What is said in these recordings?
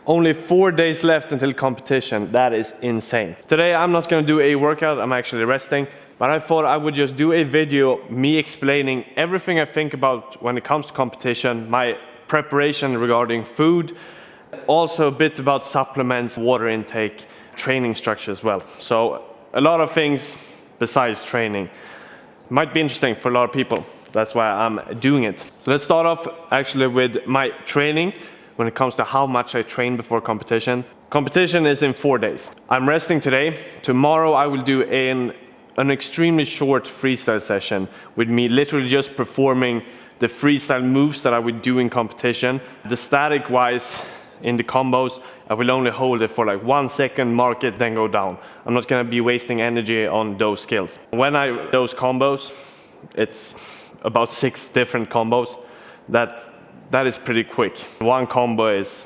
Only 4 days left until competition. That is insane. Today I'm not gonna do a workout, I'm actually resting, but I thought I would just do a video, me explaining everything I think about when it comes to competition, my preparation regarding food, also a bit about supplements, water intake, training structure as well. So a lot of things besides training. Might be interesting for a lot of people. That's why I'm doing it. So let's start off actually with my training when it comes to how much I train before competition. Competition is in 4 days. I'm resting today. Tomorrow I will do an extremely short freestyle session with me literally just performing the freestyle moves that I would do in competition. The static wise in the combos, I will only hold it for like 1 second, mark it, then go down. I'm not gonna be wasting energy on those skills. When I do those combos, it's about 6 different combos. That is pretty quick. One combo is,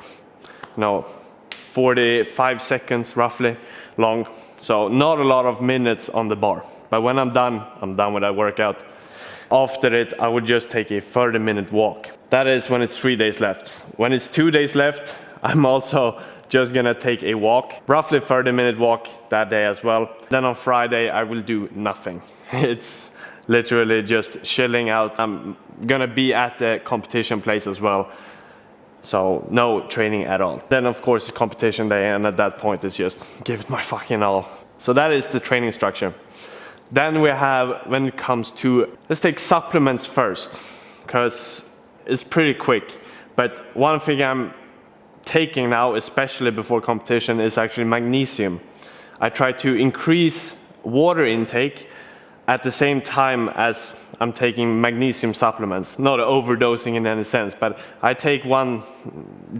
45 seconds roughly long. So not a lot of minutes on the bar. But when I'm done with that workout. After it, I would just take a 30-minute walk. That is when it's 3 days left. When it's 2 days left, I'm also just gonna take a walk, roughly 30-minute walk that day as well. Then on Friday, I will do nothing. It's literally just chilling out. I'm gonna be at the competition place as well. So no training at all. Then of course it's competition day, and at that point it's just give it my fucking all. So that is the training structure. Then we have, when it comes to, let's take supplements first, because it's pretty quick. But one thing I'm taking now, especially before competition, is actually magnesium. I try to increase water intake at the same time as I'm taking magnesium supplements. Not overdosing in any sense, but I take 1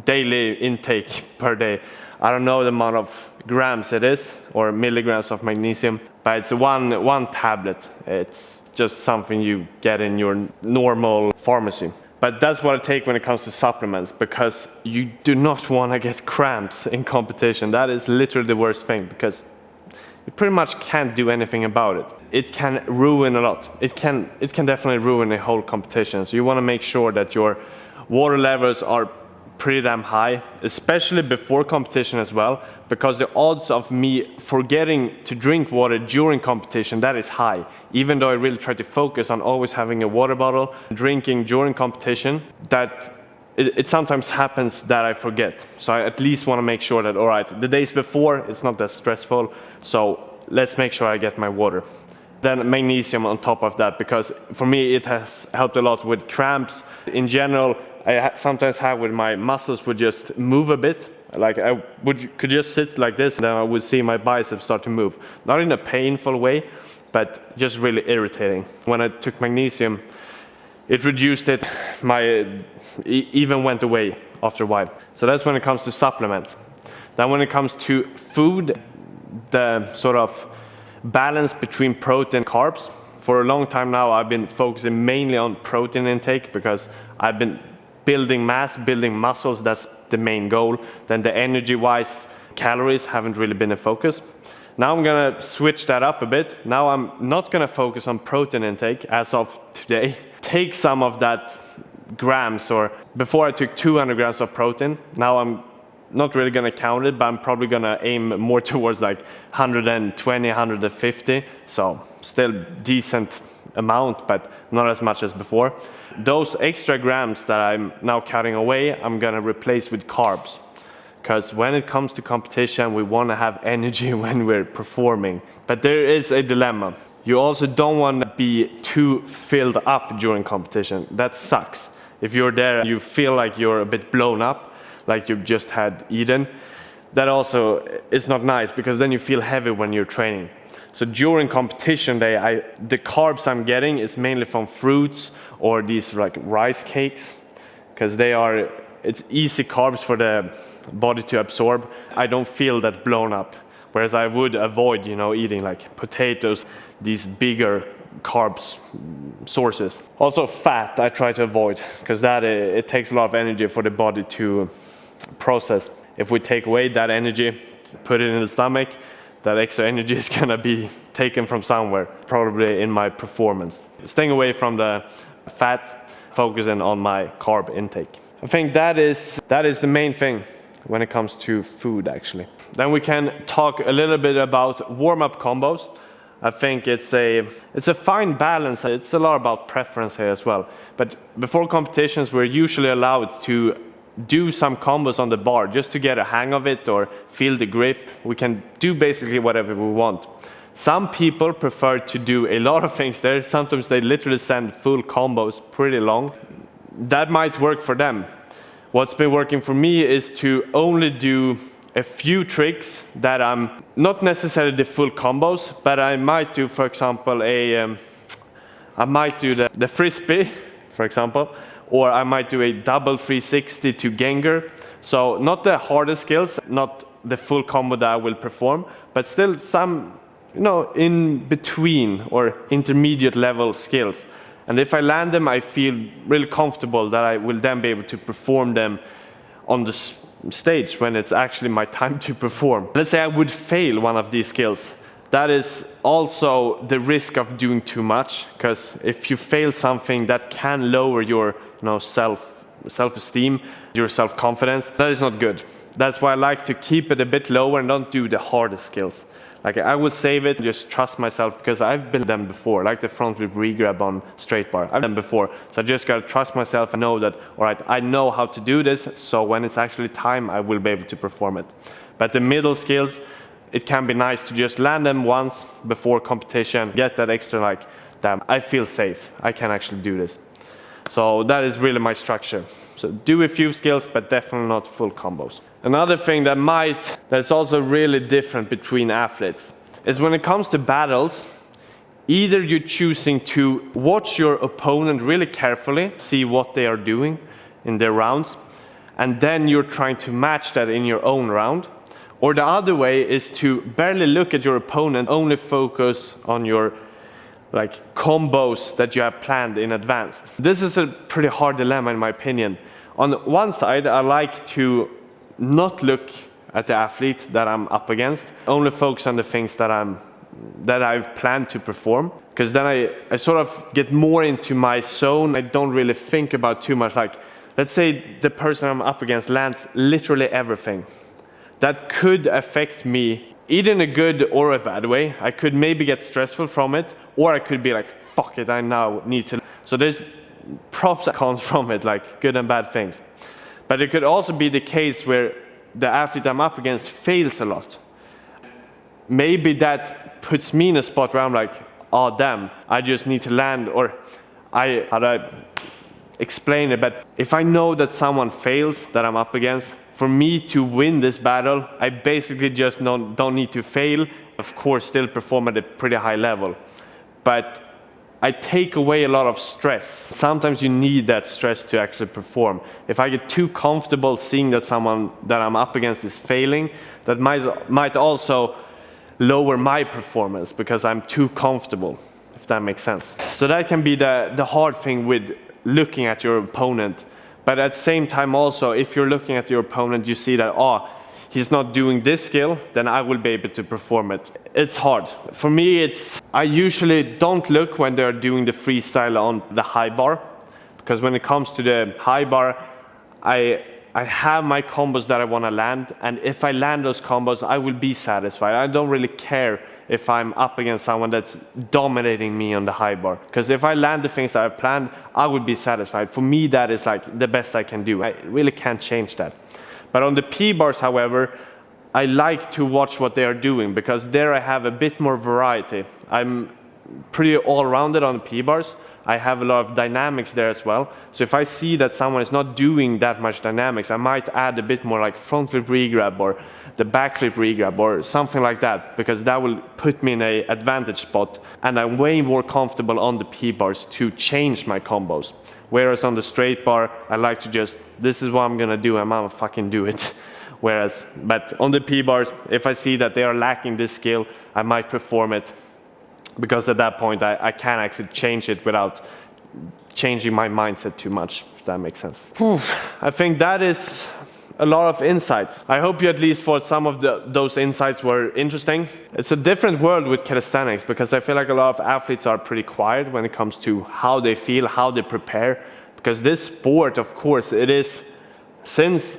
daily intake per day. I don't know the amount of grams it is, or milligrams of magnesium, but it's one tablet. It's just something you get in your normal pharmacy. But that's what I take when it comes to supplements, because you do not want to get cramps in competition. That is literally the worst thing, because you pretty much can't do anything about it. It can ruin a lot. It can definitely ruin a whole competition. So you want to make sure that your water levels are pretty damn high, especially before competition as well, because the odds of me forgetting to drink water during competition, that is high. Even though I really try to focus on always having a water bottle, drinking during competition, that it sometimes happens that I forget. So I at least want to make sure that, all right, the days before, it's not that stressful, so let's make sure I get my water. Then magnesium on top of that, because for me it has helped a lot with cramps. In general, I sometimes have with my muscles would just move a bit. Like I could just sit like this, and then I would see my biceps start to move. Not in a painful way, but just really irritating. When I took magnesium, it reduced it. Even went away after a while. So that's when it comes to supplements. Then when it comes to food, the sort of balance between protein and carbs. For a long time now, I've been focusing mainly on protein intake, because I've been building mass, building muscles. That's the main goal. Then the energy-wise, calories haven't really been a focus. Now I'm gonna switch that up a bit. Now I'm not gonna focus on protein intake as of today. Take some of that grams, or before I took 200 grams of protein. Now I'm not really gonna count it, but I'm probably gonna aim more towards like 120, 150. So still decent amount, but not as much as before. Those extra grams that I'm now cutting away, I'm gonna replace with carbs. Because when it comes to competition, we wanna have energy when we're performing. But there is a dilemma. You also don't wanna be too filled up during competition. That sucks. If you're there and you feel like you're a bit blown up, like you've just had eaten, that also is not nice, because then you feel heavy when you're training. So during competition day, the carbs I'm getting is mainly from fruits or these like rice cakes, because it's easy carbs for the body to absorb. I don't feel that blown up, whereas I would avoid, eating like potatoes, these bigger carbs sources. Also fat I try to avoid, because it takes a lot of energy for the body to process. If we take away that energy, put it in the stomach, that extra energy is gonna be taken from somewhere, probably in my performance. Staying away from the fat, focusing on my carb intake. I think that is the main thing. when it comes to food actually. Then we can talk a little bit about warm-up combos. I think it's a fine balance. It's a lot about preference here as well. But before competitions, we're usually allowed to do some combos on the bar just to get a hang of it or feel the grip. We can do basically whatever we want. Some people prefer to do a lot of things there. Sometimes they literally send full combos pretty long. That might work for them. What's been working for me is to only do a few tricks that I'm not necessarily the full combos, but I might do, for example, I might do the frisbee, for example, or I might do a double 360 to Gengar. So not the hardest skills, not the full combo that I will perform, but still some, in between or intermediate level skills. And if I land them, I feel really comfortable that I will then be able to perform them on the stage when it's actually my time to perform. Let's say I would fail one of these skills. That is also the risk of doing too much, because if you fail something, that can lower your self-esteem, your self-confidence. That is not good. That's why I like to keep it a bit lower and don't do the hardest skills. Like I would save it, just trust myself, because I've been them before, like the front flip regrab on straight bar. I've done before, so I just gotta trust myself and know that, all right, I know how to do this, so when it's actually time, I will be able to perform it. But the middle skills, it can be nice to just land them once before competition, get that extra like, damn, I feel safe, I can actually do this. So that is really my structure. So do a few skills, but definitely not full combos. Another thing that's also really different between athletes is when it comes to battles, either you're choosing to watch your opponent really carefully, see what they are doing in their rounds, and then you're trying to match that in your own round. Or the other way is to barely look at your opponent, only focus on your combos that you have planned in advance. This is a pretty hard dilemma in my opinion. On one side, I like to not look at the athlete that I'm up against, only focus on the things that I've planned to perform, because then I sort of get more into my zone. I don't really think about too much. Like, let's say the person I'm up against lands literally everything. That could affect me either in a good or a bad way. I could maybe get stressful from it, or I could be like, fuck it, I now need to. So there's props and cons from it, like good and bad things. But it could also be the case where the athlete I'm up against fails a lot. Maybe that puts me in a spot where I'm like, oh damn, I just need to land, or how do I explain it? But if I know that someone fails that I'm up against, for me to win this battle, I basically just don't need to fail. Of course, still perform at a pretty high level. But I take away a lot of stress. Sometimes you need that stress to actually perform. If I get too comfortable seeing that someone that I'm up against is failing, that might also lower my performance because I'm too comfortable, if that makes sense. So that can be the hard thing with looking at your opponent. But at the same time also, if you're looking at your opponent, you see that, oh, he's not doing this skill, then I will be able to perform it. It's hard. For me, I usually don't look when they're doing the freestyle on the high bar, because when it comes to the high bar, I have my combos that I want to land, and if I land those combos, I will be satisfied. I don't really care if I'm up against someone that's dominating me on the high bar, because if I land the things that I planned, I would be satisfied. For me, that is like the best I can do. I really can't change that. But on the P-bars, however, I like to watch what they are doing, because there I have a bit more variety. I'm pretty all-rounded on the P-bars. I have a lot of dynamics there as well. So if I see that someone is not doing that much dynamics, I might add a bit more like front flip regrab or the back flip regrab or something like that, because that will put me in an advantage spot, and I'm way more comfortable on the P-bars to change my combos. Whereas on the straight bar, I like to just, this is what I'm gonna do, I'm gonna fucking do it. But on the P-bars, if I see that they are lacking this skill, I might perform it, because at that point I can actually change it without changing my mindset too much, if that makes sense. I think that is a lot of insights. I hope you at least thought some of those insights were interesting. It's a different world with calisthenics, because I feel like a lot of athletes are pretty quiet when it comes to how they feel, how they prepare. Because this sport, of course, it is, since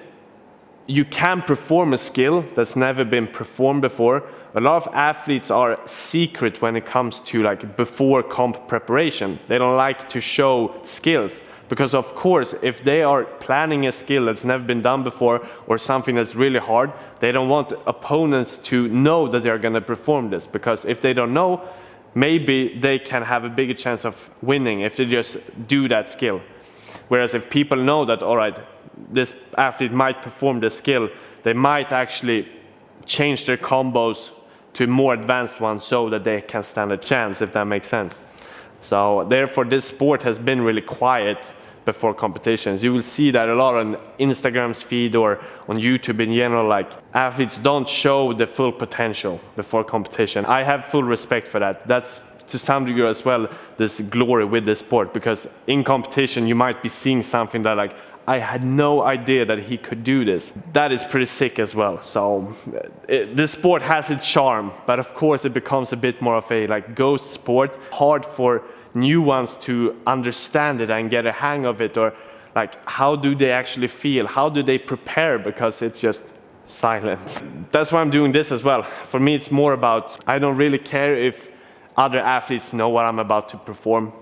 you can perform a skill that's never been performed before. A lot of athletes are secret when it comes to like before comp preparation. They don't like to show skills because of course if they are planning a skill that's never been done before or something that's really hard, they don't want opponents to know that they're going to perform this, because if they don't know, maybe they can have a bigger chance of winning if they just do that skill. Whereas if people know that, all right, this athlete might perform this skill, they might actually change their combos to more advanced ones so that they can stand a chance, if that makes sense. So therefore this sport has been really quiet before competitions. You will see that a lot on Instagram's feed or on YouTube in general, like athletes don't show the full potential before competition. I have full respect for that. That's to some degree as well this glory with this sport, because in competition you might be seeing something that like, I had no idea that he could do this. That is pretty sick as well. So this sport has its charm, but of course it becomes a bit more of a like ghost sport, hard for new ones to understand it and get a hang of it, or like how do they actually feel, how do they prepare, because it's just silent. That's why I'm doing this as well. For me it's more about, I don't really care if other athletes know what I'm about to perform,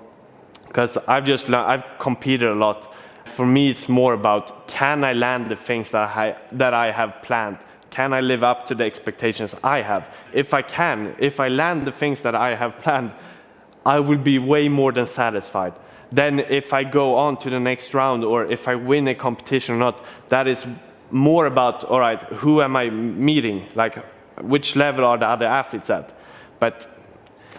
because I've competed a lot. For me it's more about, can I land the things that I have planned? Can I live up to the expectations I have? If I can, if I land the things that I have planned, I will be way more than satisfied. Then if I go on to the next round or if I win a competition or not, that is more about, all right, who am I meeting? Like, which level are the other athletes at? But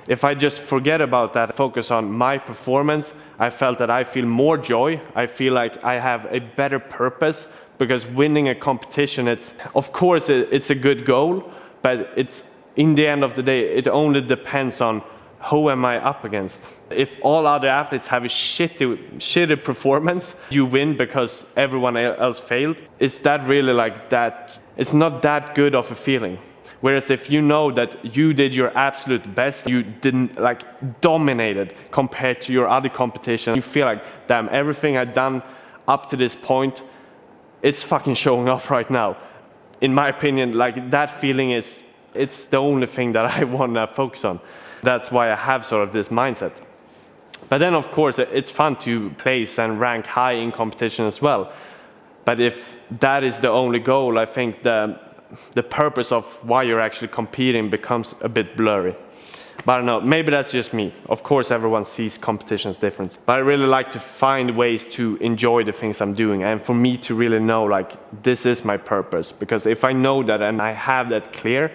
if I just forget about that, focus on my performance, I felt that I feel more joy. I feel like I have a better purpose, because winning a competition, of course it's a good goal, but it's in the end of the day, it only depends on who am I up against. If all other athletes have a shitty performance, you win because everyone else failed. Is that really like that? It's not that good of a feeling. Whereas if you know that you did your absolute best, you didn't like dominated compared to your other competition, you feel like, damn, everything I've done up to this point, it's fucking showing off right now. In my opinion, like that feeling it's the only thing that I want to focus on. That's why I have sort of this mindset. But then of course it's fun to place and rank high in competition as well. But if that is the only goal, I think the purpose of why you're actually competing becomes a bit blurry. But I don't know, maybe that's just me. Of course everyone sees competitions different. But I really like to find ways to enjoy the things I'm doing, and for me to really know like this is my purpose. Because if I know that and I have that clear,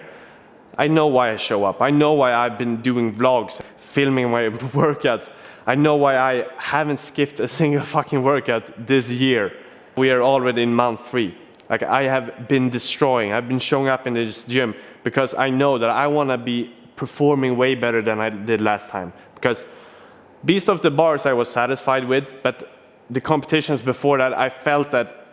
I know why I show up. I know why I've been doing vlogs, filming my workouts. I know why I haven't skipped a single fucking workout this year. We are already in month 3. Like I have been destroying. I've been showing up in this gym because I know that I want to be performing way better than I did last time. Because Beast of the Bars I was satisfied with, but the competitions before that I felt that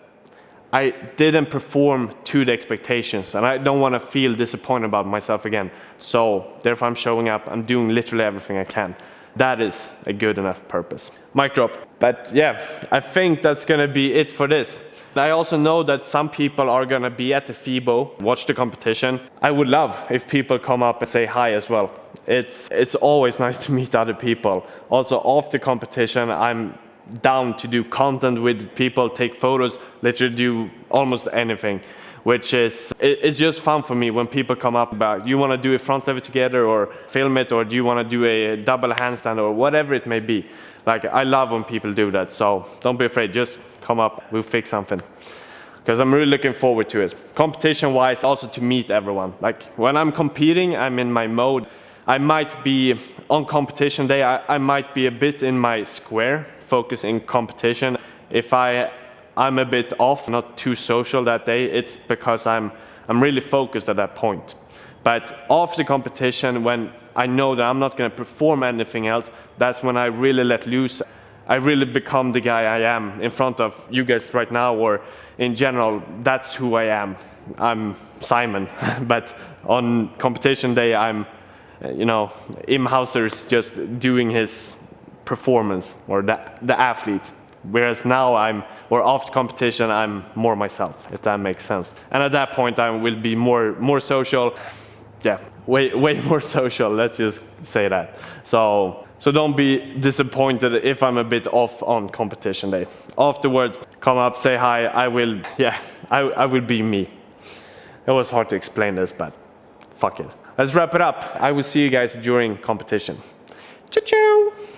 I didn't perform to the expectations, and I don't want to feel disappointed about myself again. So therefore I'm showing up, I'm doing literally everything I can. That is a good enough purpose. Mic drop. But yeah, I think that's gonna be it for this. I also know that some people are gonna be at the FIBO, watch the competition. I would love if people come up and say hi as well. It's always nice to meet other people. Also after competition, I'm down to do content with people, take photos, literally do almost anything, which is, it's just fun for me when people come up about, do you want to do a front lever together or film it, or do you want to do a double handstand or whatever it may be. Like I love when people do that, so don't be afraid, just come up, we'll fix something. Because I'm really looking forward to it. Competition wise, also to meet everyone. Like when I'm competing, I'm in my mode. I might be on competition day, I might be a bit in my square, focus in competition. If I'm a bit off, not too social that day, it's because I'm really focused at that point. But after competition, when I know that I'm not going to perform anything else, that's when I really let loose. I really become the guy I am in front of you guys right now, or in general, that's who I am. I'm Simon, but on competition day, I'm, Imhauser's just doing his performance, or the athlete. Whereas now or after competition, I'm more myself, if that makes sense. And at that point, I will be more social. Yeah, way more social, let's just say that. So don't be disappointed if I'm a bit off on competition day. Afterwards, come up, say hi, I will be me. It was hard to explain this, but fuck it. Let's wrap it up. I will see you guys during competition. Ciao, ciao!